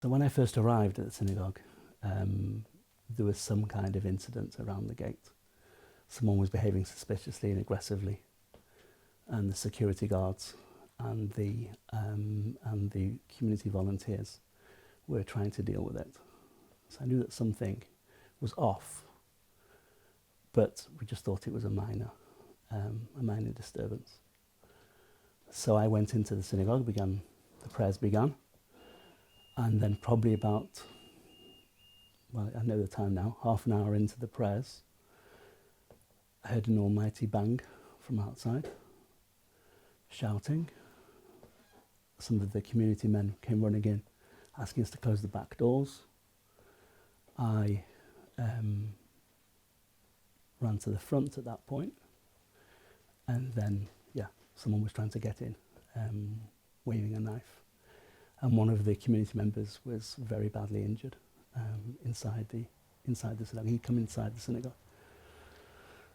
So when I first arrived at the synagogue, there was some kind of incident around the gate. Someone was behaving suspiciously and aggressively, and the security guards and the community volunteers were trying to deal with it. So I knew that something was off, but we just thought it was a minor disturbance. So I went into the synagogue, the prayers began, and then probably about, well, I know the time now, half an hour into the prayers, I heard an almighty bang from outside, shouting. Some of the community men came running in, asking us to close the back doors. I ran to the front at that point, and then, someone was trying to get in, waving a knife. And one of the community members was very badly injured inside the synagogue. He'd come inside the synagogue.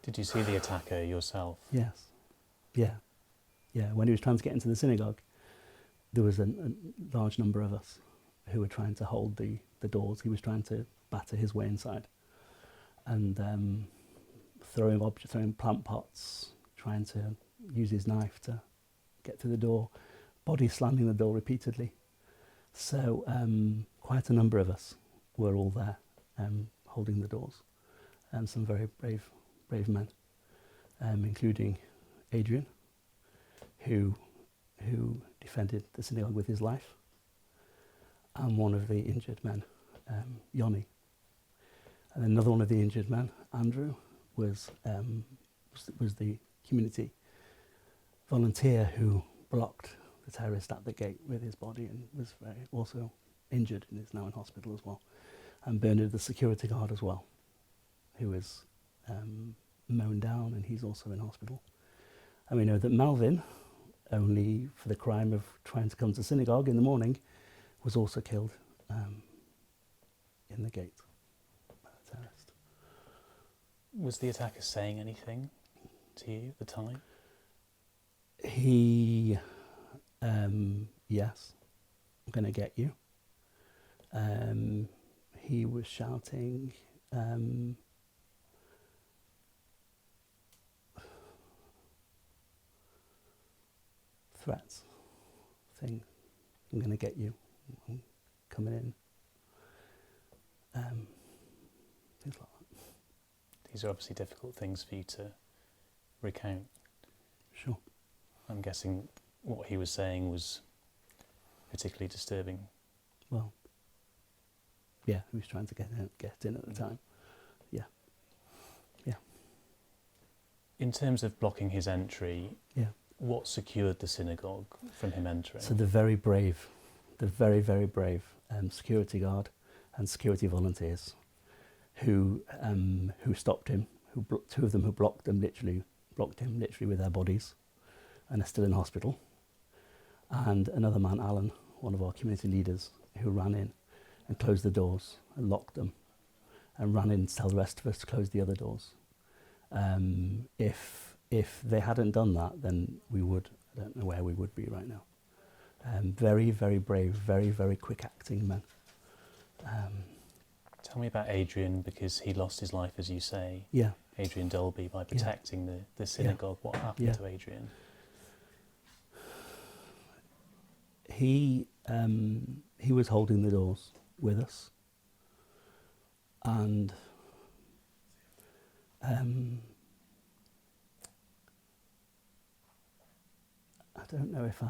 Did you see the attacker yourself? Yes. Yeah. When he was trying to get into the synagogue, there was a large number of us who were trying to hold the doors. He was trying to batter his way inside, and throwing plant pots, trying to use his knife to get through the door, body slamming the door repeatedly. So quite a number of us were all there, holding the doors, and some very brave men, including Adrian, who defended the synagogue with his life, and one of the injured men, Yoni. And another one of the injured men, Andrew, was the community volunteer who blocked the terrorist at the gate with his body, and was also injured and is now in hospital as well. And Bernard, the security guard as well, who is mown down, and he's also in hospital. And we know that Melvin, only for the crime of trying to come to synagogue in the morning, was also killed in the gate by the terrorist. Was the attacker saying anything to you at the time? He, yes, I'm going to get you. He was shouting, threats, saying, I'm going to get you, I'm coming in. Things like that. These are obviously difficult things for you to recount. Sure. I'm guessing what he was saying was particularly disturbing. Well, yeah, he was trying to get in at the time. Yeah. In terms of blocking his entry, Yeah. what secured the synagogue from him entering? So the very, very brave security guard and security volunteers who stopped him, two of them who blocked him literally with their bodies, and are still in hospital. And another man, Alan, one of our community leaders, who ran in and closed the doors and locked them, and ran in to tell the rest of us to close the other doors. If they hadn't done that, then I don't know where we would be right now. Very, very brave, very, very quick acting men. Tell me about Adrian, because he lost his life, as you say. Yeah. Adrian Dolby, by protecting the synagogue. What happened to Adrian? He was holding the doors with us, and I don't know if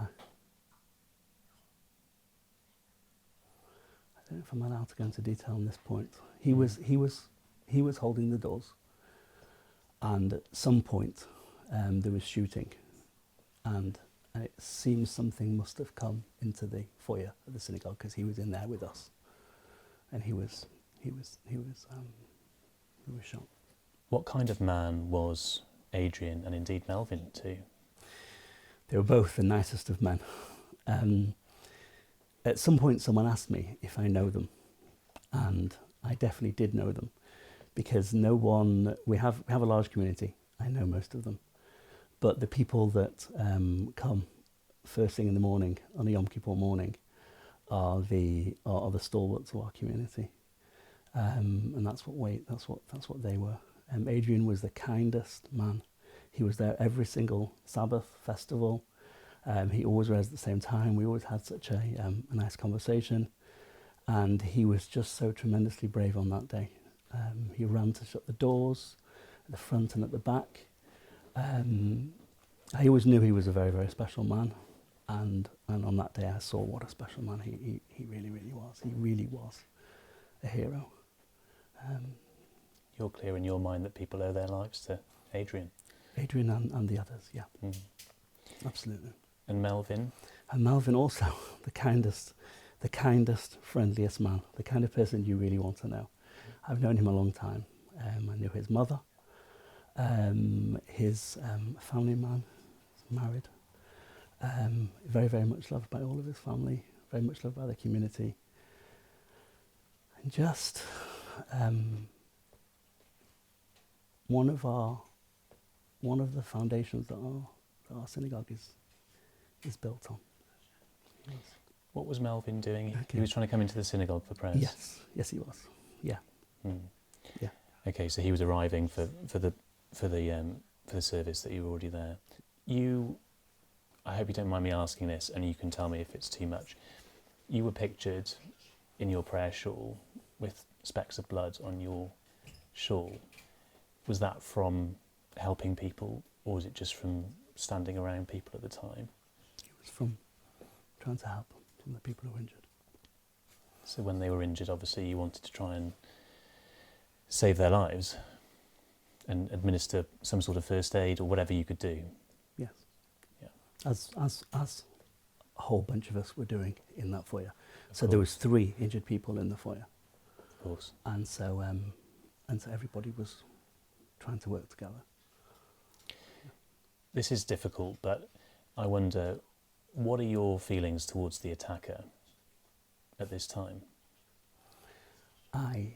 I'm allowed to go into detail on this point. He was holding the doors, and at some point there was shooting, and it seems something must have come into the foyer of the synagogue, because he was in there with us, and he was shot. What kind of man was Adrian, and indeed Melvin too? They were both the nicest of men. At some point someone asked me if I know them, and I definitely did know them, because we have a large community. I know most of them, but the people that come first thing in the morning on a Yom Kippur morning are the stalwarts of our community, and that's what they were. Adrian was the kindest man. He was there every single Sabbath festival. He always read at the same time. We always had such a nice conversation, and he was just so tremendously brave on that day. He ran to shut the doors at the front and at the back. I always knew he was a very, very special man, and on that day I saw what a special man he really, really was. He really was a hero. You're clear in your mind that people owe their lives to Adrian. Adrian and the others, yeah. Absolutely. And Melvin? And Melvin also, the kindest, friendliest man, the kind of person you really want to know. I've known him a long time. I knew his mother, his family man, married, very, very much loved by all of his family, very much loved by the community. And just one of the foundations that our synagogue is built on. Yes. What was Melvin doing? Okay. He was trying to come into the synagogue for prayers. Yes, he was. Yeah. Yeah. Okay, so he was arriving for the service that you were already there. I hope you don't mind me asking this, and you can tell me if it's too much. You were pictured in your prayer shawl with specks of blood on your shawl. Was that from helping people, or was it just from standing around people at the time? It was from trying to help from the people who were injured. So when they were injured, obviously you wanted to try and save their lives and administer some sort of first aid or whatever you could do. Yes. Yeah. As a whole bunch of us were doing in that foyer. Of There course. was 3 injured people in the foyer. Of course. And so everybody was trying to work together. This is difficult, but I wonder, what are your feelings towards the attacker at this time? I'm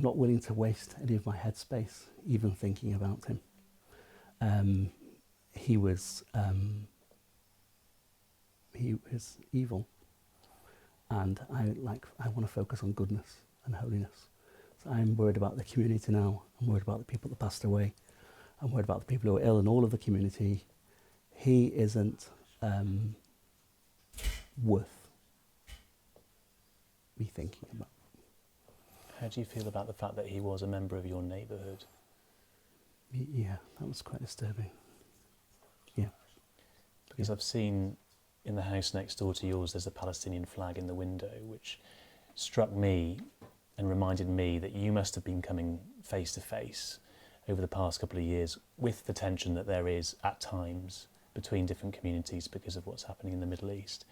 not willing to waste any of my headspace even thinking about him. He was evil, and I want to focus on goodness and holiness. So I'm worried about the community now. I'm worried about the people that passed away. I'm worried about the people who are ill in all of the community. He isn't worth me thinking about. How do you feel about the fact that he was a member of your neighbourhood? Yeah, that was quite disturbing. Yeah. Because I've seen in the house next door to yours, there's a Palestinian flag in the window, which struck me and reminded me that you must have been coming face to face over the past couple of years with the tension that there is at times between different communities because of what's happening in the Middle East.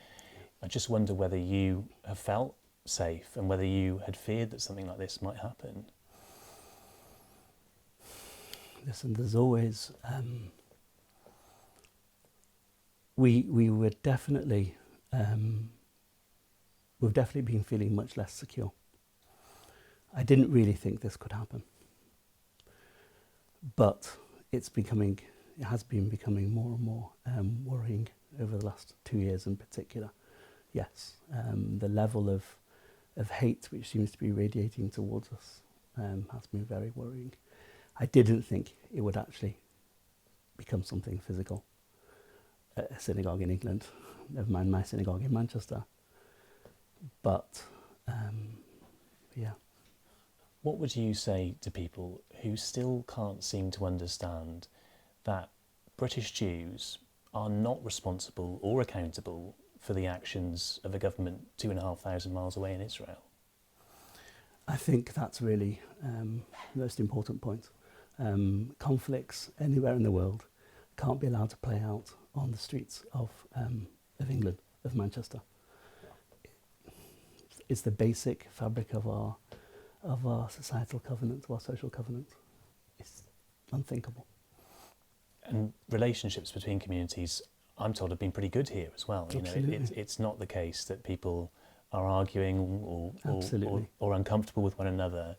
I just wonder whether you have felt safe and whether you had feared that something like this might happen. Listen, there's always... We were definitely... we've definitely been feeling much less secure. I didn't really think this could happen. But it has been becoming more and more worrying over the last 2 years in particular. Yes, the level of hate which seems to be radiating towards us has been very worrying. I didn't think it would actually become something physical at a synagogue in England, never mind my synagogue in Manchester. But, yeah. What would you say to people who still can't seem to understand that British Jews are not responsible or accountable for the actions of a government 2,500 miles away in Israel? I think that's really the most important point. Conflicts anywhere in the world can't be allowed to play out on the streets of England, of Manchester. It's the basic fabric of our societal covenant, of our social covenant. It's unthinkable. And relationships between communities, I'm told, have been pretty good here as well. You know, it's not the case that people are arguing or uncomfortable with one another.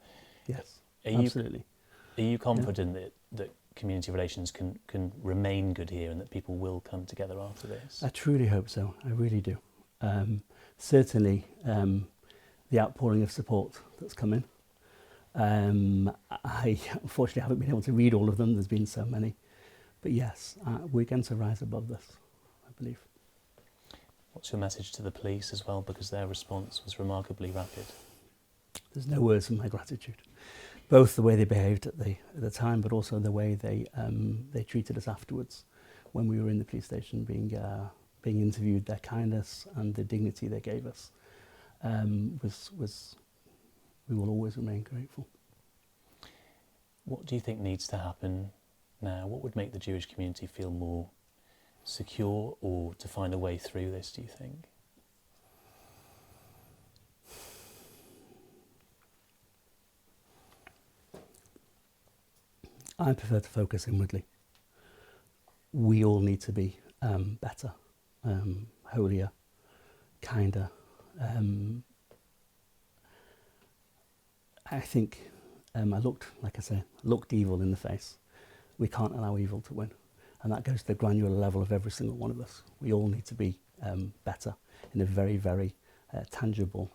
Yes, Absolutely. absolutely. Are you confident that community relations can remain good here and that people will come together after this? I truly hope so. I really do. Certainly, the outpouring of support that's come in. I unfortunately haven't been able to read all of them. There's been so many. But yes, we're going to rise above this, I believe. What's your message to the police as well? Because their response was remarkably rapid. There's no words for my gratitude. Both the way they behaved at the time, but also the way they treated us afterwards when we were in the police station being interviewed. Their kindness and the dignity they gave us was we will always remain grateful. What do you think needs to happen now? What would make the Jewish community feel more secure, or to find a way through this, do you think? I prefer to focus inwardly. We all need to be better, holier, kinder. I think I looked evil in the face. We can't allow evil to win. And that goes to the granular level of every single one of us. We all need to be better in a very, very tangible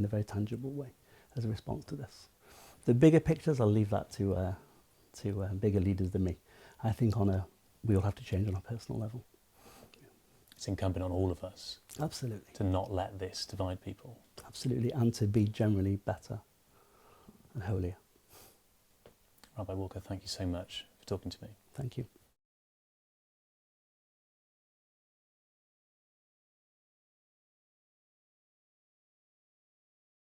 way as a response to this. The bigger pictures, I'll leave that to bigger leaders than me. I think we all have to change on a personal level. It's incumbent on all of us. Absolutely. To not let this divide people. Absolutely, and to be generally better and holier. Rabbi Walker, thank you so much for talking to me. Thank you.